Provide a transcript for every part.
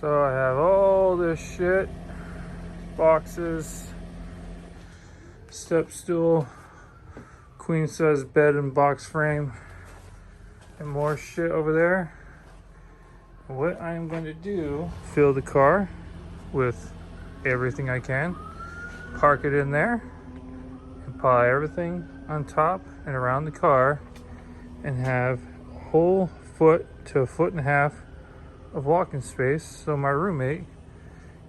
So I have all this shit, boxes, step stool, queen size bed and box frame, and more shit over there. What I'm going to do, fill the car with everything I can, park it in there, and pile everything on top and around the car, and have a whole foot to a foot and a half of walking space so my roommate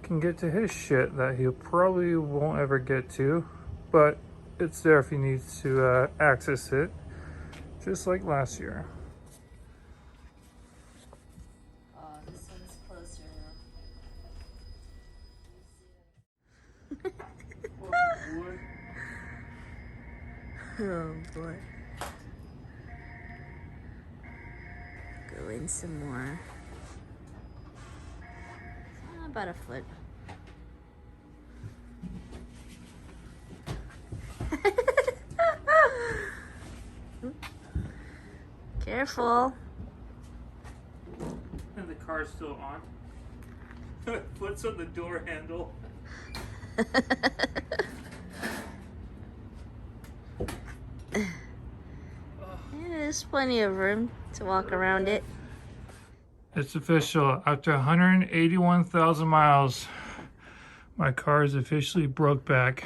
can get to his shit that he probably won't ever get to, but it's there if he needs to access it, just like last year. Oh, this one's closer now. Oh boy. Go in some more. About a foot. Careful. And the car's still on. Foot's on the door handle. There's plenty of room to walk around it. It's official. After 181,000 miles, my car is officially broke back.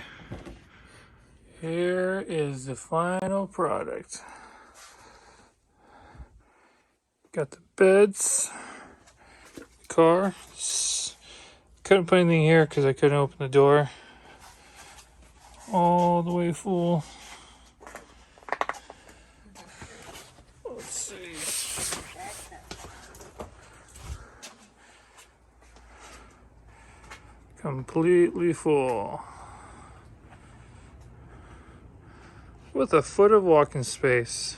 Here is the final product. Got the beds, car. Couldn't put anything here because I couldn't open the door. All the way full. Let's see. Completely full. With a foot of walking space.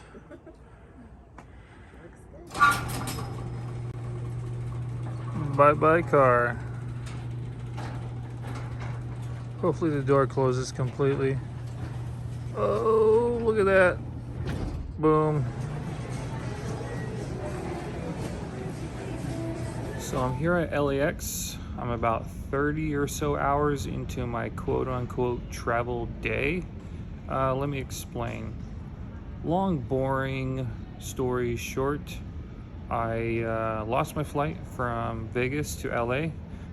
Bye-bye car. Hopefully the door closes completely. Oh, look at that. Boom. So I'm here at LAX. I'm about 30 or so hours into my quote-unquote travel day. Let me explain. Long, boring story short. I lost my flight from Vegas to LA.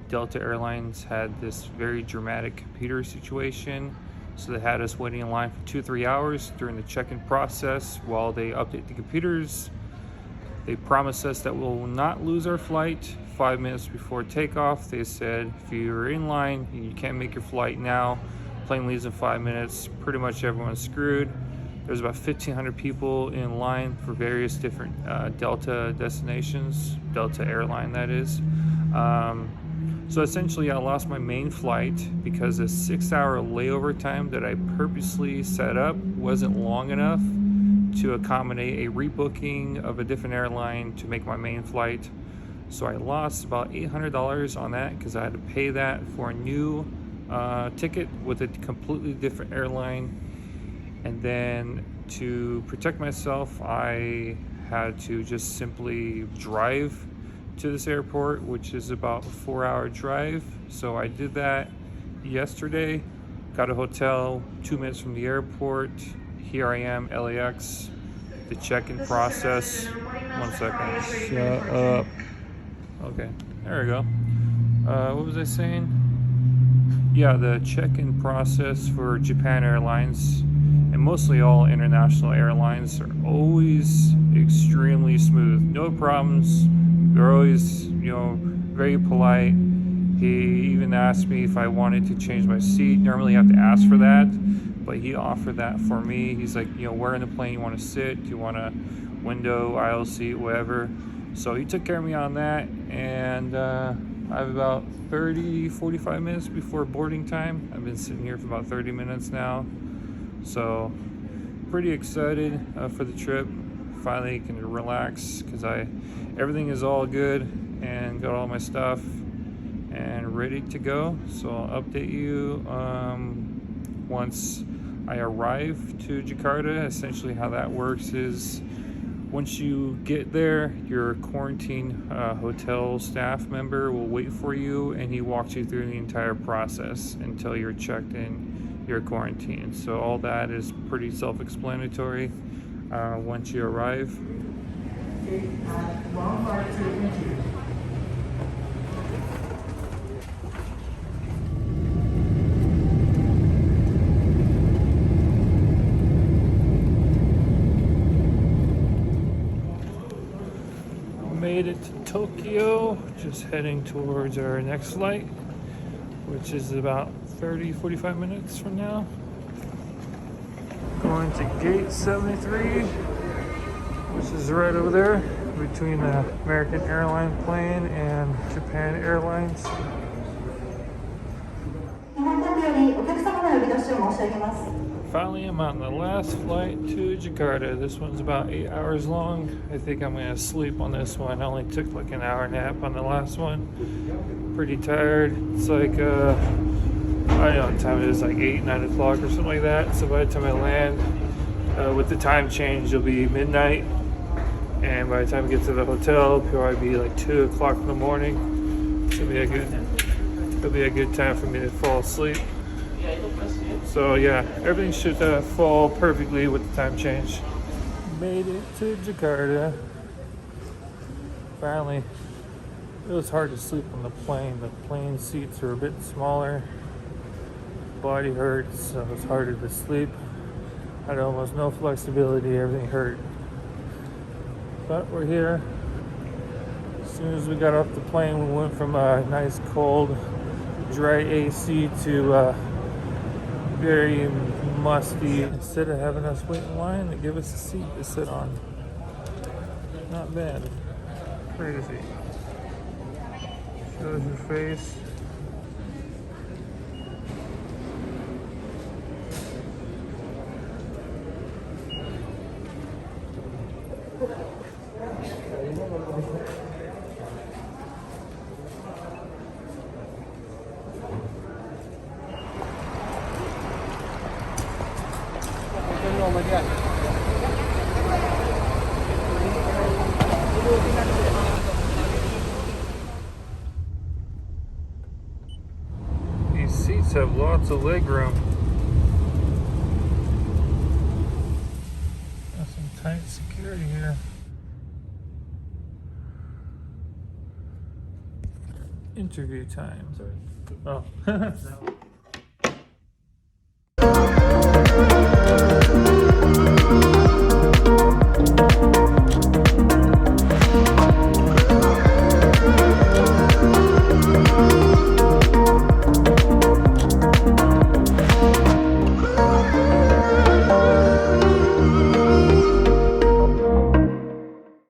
Delta Airlines had this very dramatic computer situation. So they had us waiting in line for 2-3 hours during the check-in process while they update the computers. They promised us that we'll not lose our flight. 5 minutes before takeoff, they said, if you're in line and you can't make your flight now, plane leaves in 5 minutes, pretty much everyone's screwed. There's about 1,500 people in line for various different Delta destinations, Delta airline that is. So essentially I lost my main flight because the 6-hour layover time that I purposely set up wasn't long enough to accommodate a rebooking of a different airline to make my main flight. So I lost about $800 on that because I had to pay that for a new ticket with a completely different airline. And then to protect myself, I had to just simply drive to this airport, which is about a 4-hour drive. So I did that yesterday, got a hotel 2 minutes from the airport. Here I am, LAX, the check-in process. 1 second, shut up. Okay, there we go. What was I saying? Yeah, the check-in process for Japan Airlines and mostly all international airlines are always extremely smooth. No problems. They're always, very polite. He even asked me if I wanted to change my seat. Normally you have to ask for that, but he offered that for me. He's like, where in the plane you want to sit? Do you want a window, aisle seat, whatever? So he took care of me on that, and I have about 45 minutes before boarding time. I've been sitting here for about 30 minutes now. So pretty excited for the trip. Finally can relax because everything is all good and got all my stuff and ready to go. So I'll update you once I arrive to Jakarta. Essentially how that works is Once you get there, your quarantine hotel staff member will wait for you, and he walks you through the entire process until you're checked in your quarantine. So all that is pretty self-explanatory once you arrive. Made it to Tokyo, just heading towards our next flight, which is about 45 minutes from now. Going to gate 73, which is right over there between the American Airlines plane and Japan Airlines. Finally, I'm on the last flight to Jakarta. This one's about 8 hours long. I think I'm gonna sleep on this one. I only took like an hour nap on the last one. Pretty tired. It's like, I don't know what time it is, like 8, 9 o'clock or something like that. So by the time I land, with the time change, it'll be midnight. And by the time I get to the hotel, it'll probably be like 2 o'clock in the morning. It'll be a good time for me to fall asleep. So yeah, everything should fall perfectly with the time change. Made it to Jakarta. Finally. It was hard to sleep on the plane. The plane seats are a bit smaller. Body hurts, so it's harder to sleep. I had almost no flexibility, everything hurt. But we're here. As soon as we got off the plane, we went from a nice cold, dry AC to very musty. Instead of having us wait in line, they give us a seat to sit on. Not bad. Crazy. Shows your face. These seats have lots of leg room. Got some tight security here. Interview time. Sorry. Oh.